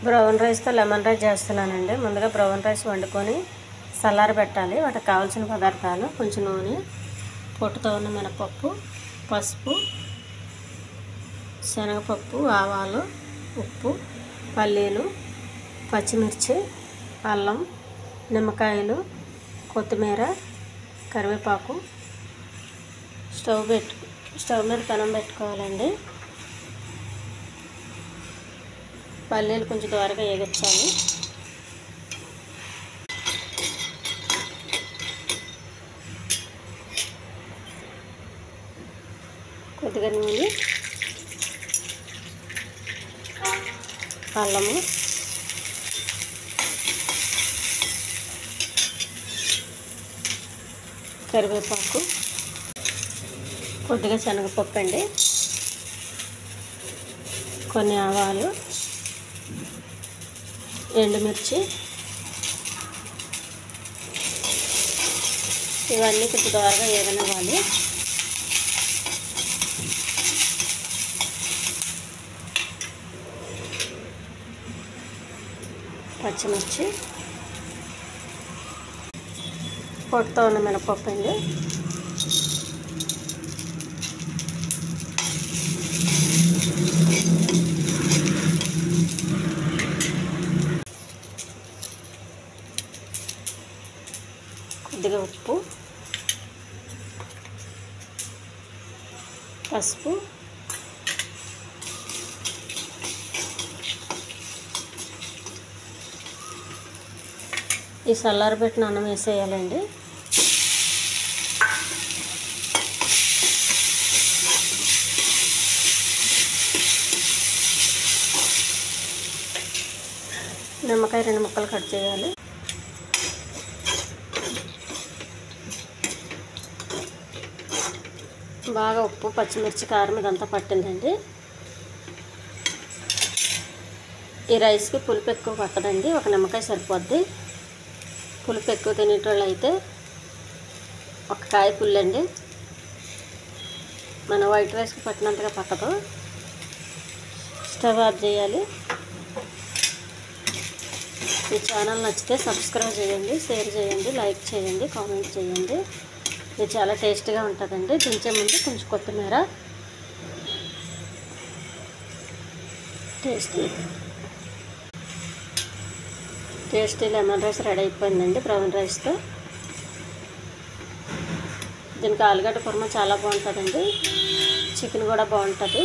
Brown రైస్తో lemon rice చేస్తున్నానండి. ముందుగా బ్రౌన్ రైస్ వండుకొని చల్లారబెట్టాలి. వాటికి కావాల్సిన పదార్థాలు: కొంచెం నూనె, పొట్టుతో ఉన్న మినపప్పు, పసుపు, శనగపప్పు, ఆవాలు, ఉప్పు, పల్లీలు, పచ్చిమిర్చి, అల్లం, నిమ్మకాయలు, కొత్తిమీర, కరివేపాకు. స్టవ్ మీద పెనం పెట్టుకోవాలండి. పల్లీలు కొంచెం త్వరగా వేగించాలి. కొద్దిగా నూనె, అల్లము, కరివేపాకు, కొద్దిగా శనగపప్పు అండి, కొన్ని ఆవాలు, ఎండుమిర్చి, ఇవన్నీ కొంచెం త్వరగా వేగనివ్వాలి. పచ్చిమిర్చి, పొట్టుతో ఉన్న మినపప్పు అండి, కొద్దిగా ఉప్పు, పసుపు, ఈ చల్లారబెట్టిన అన్నం వేసేయాలండి. నిమ్మకాయ 2 ముక్కలు కట్ చేయాలి. బాగా ఉప్పు, పచ్చిమిర్చి, కారం ఇదంతా పట్టిందండి. ఈ రైస్కి పులుపు ఎక్కువ పట్టదండి, ఒక నిమ్మకాయ సరిపోద్ది. పులుపు ఎక్కువ తినేటోళ్ళు అయితే ఒక కాయ పుల్లండి. మన వైట్ రైస్కి పట్టినంతగా పట్టదు. స్టవ్ ఆఫ్ చేయాలి. ఈ ఛానల్ నచ్చితే సబ్స్క్రైబ్ చేయండి, షేర్ చేయండి, లైక్ చేయండి, కామెంట్ చేయండి. ఇది చాలా టేస్ట్గా ఉంటుందండి. దించే ముందు కొంచెం కొత్తిమీర. టేస్టీ లెమన్ రైస్ రెడీ అయిపోయిందండి బ్రౌన్ రైస్తో. దీనికి ఆలుగడ్డ కుర్మా చాలా బాగుంటుందండి. చికెన్ కూడా బాగుంటుంది.